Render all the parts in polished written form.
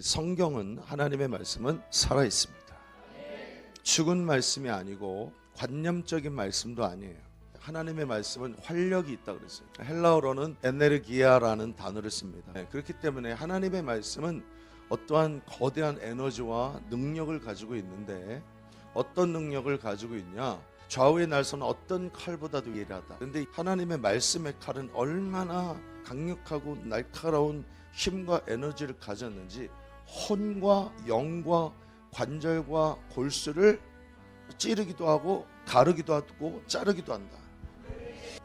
성경은, 하나님의 말씀은 살아있습니다. 죽은 말씀이 아니고 관념적인 말씀도 아니에요. 하나님의 말씀은 활력이 있다 그랬어요. 헬라어로는 에네르기아라는 단어를 씁니다. 그렇기 때문에 하나님의 말씀은 어떠한 거대한 에너지와 능력을 가지고 있는데, 어떤 능력을 가지고 있냐? 좌우의 날선은 어떤 칼보다도 예리하다. 그런데 하나님의 말씀의 칼은 얼마나 강력하고 날카로운 힘과 에너지를 가졌는지, 혼과 영과 관절과 골수를 찌르기도 하고 가르기도 하고 자르기도 한다.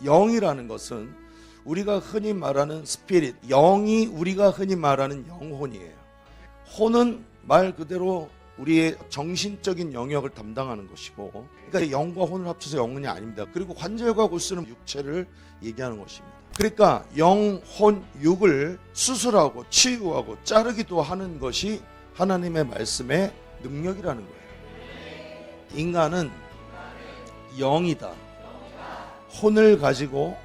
영이라는 것은 우리가 흔히 말하는 스피릿, 영이 우리가 흔히 말하는 영혼이에요. 혼은 말 그대로 우리의 정신적인 영역을 담당하는 것이고, 그러니까 영과 혼을 합쳐서 영혼이 아닙니다. 그리고 관절과 골수는 육체를 얘기하는 것입니다. 그러니까 영, 혼, 육을 수술하고 치유하고 자르기도 하는 것이 하나님의 말씀의 능력이라는 거예요. 인간은 영이다. 혼을 가지고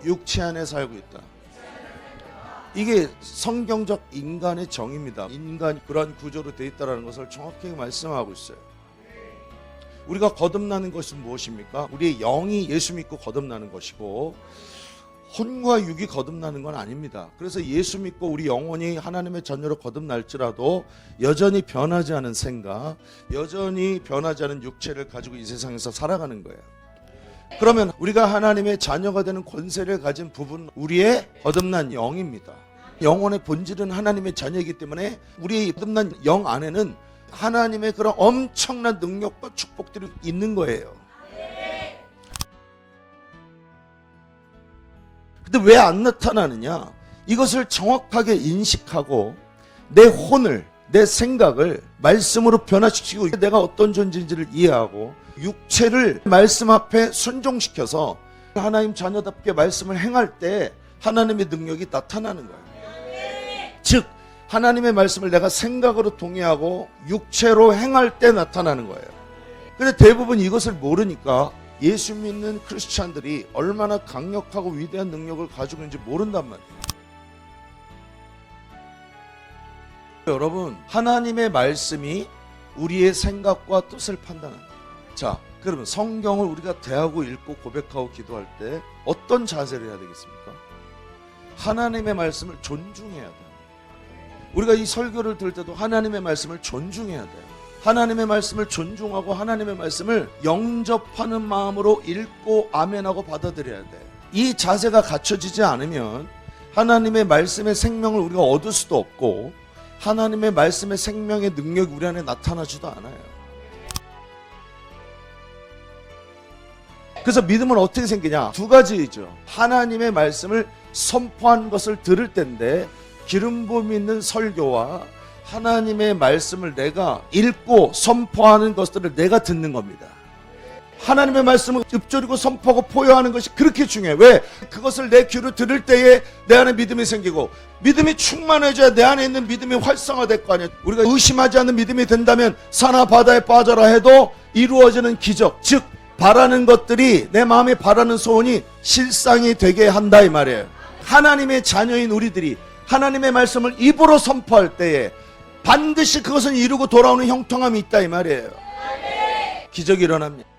육체 안에 살고 있다. 이게 성경적 인간의 정의입니다. 인간이 그러한 구조로 되어 있다는 것을 정확하게 말씀하고 있어요. 우리가 거듭나는 것은 무엇입니까? 우리의 영이 예수 믿고 거듭나는 것이고, 혼과 육이 거듭나는 건 아닙니다. 그래서 예수 믿고 우리 영혼이 하나님의 자녀로 거듭날지라도 여전히 변하지 않은 생각, 여전히 변하지 않은 육체를 가지고 이 세상에서 살아가는 거예요. 그러면 우리가 하나님의 자녀가 되는 권세를 가진 부분, 우리의 거듭난 영입니다. 영혼의 본질은 하나님의 자녀이기 때문에 우리의 거듭난 영 안에는 하나님의 그런 엄청난 능력과 축복들이 있는 거예요. 근데 왜 안 나타나느냐? 이것을 정확하게 인식하고 내 혼을, 내 생각을 말씀으로 변화시키고, 내가 어떤 존재인지를 이해하고 육체를 말씀 앞에 순종시켜서 하나님 자녀답게 말씀을 행할 때 하나님의 능력이 나타나는 거예요. 즉 하나님의 말씀을 내가 생각으로 동의하고 육체로 행할 때 나타나는 거예요. 근데 대부분 이것을 모르니까 예수 믿는 크리스찬들이 얼마나 강력하고 위대한 능력을 가지고 있는지 모른단 말이에요. 여러분, 하나님의 말씀이 우리의 생각과 뜻을 판단합니다. 자, 그러면 성경을 우리가 대하고 읽고 고백하고 기도할 때 어떤 자세를 해야 되겠습니까? 하나님의 말씀을 존중해야 돼요. 우리가 이 설교를 들을 때도 하나님의 말씀을 존중해야 돼요. 하나님의 말씀을 존중하고 하나님의 말씀을 영접하는 마음으로 읽고 아멘하고 받아들여야 돼요. 이 자세가 갖춰지지 않으면 하나님의 말씀의 생명을 우리가 얻을 수도 없고, 하나님의 말씀의 생명의 능력이 우리 안에 나타나지도 않아요. 그래서 믿음은 어떻게 생기냐? 두 가지이죠. 하나님의 말씀을 선포한 것을 들을 때인데, 기름 부음 있는 설교와 하나님의 말씀을 내가 읽고 선포하는 것들을 내가 듣는 겁니다. 하나님의 말씀을 읊조리고 선포하고 포효하는 것이 그렇게 중요해요. 왜? 그것을 내 귀로 들을 때에 내 안에 믿음이 생기고, 믿음이 충만해져야 내 안에 있는 믿음이 활성화될 거 아니에요. 우리가 의심하지 않는 믿음이 된다면 산하 바다에 빠져라 해도 이루어지는 기적, 즉 바라는 것들이, 내 마음에 바라는 소원이 실상이 되게 한다 이 말이에요. 하나님의 자녀인 우리들이 하나님의 말씀을 입으로 선포할 때에 반드시 그것은 이루고 돌아오는 형통함이 있다 이 말이에요. 기적이 일어납니다.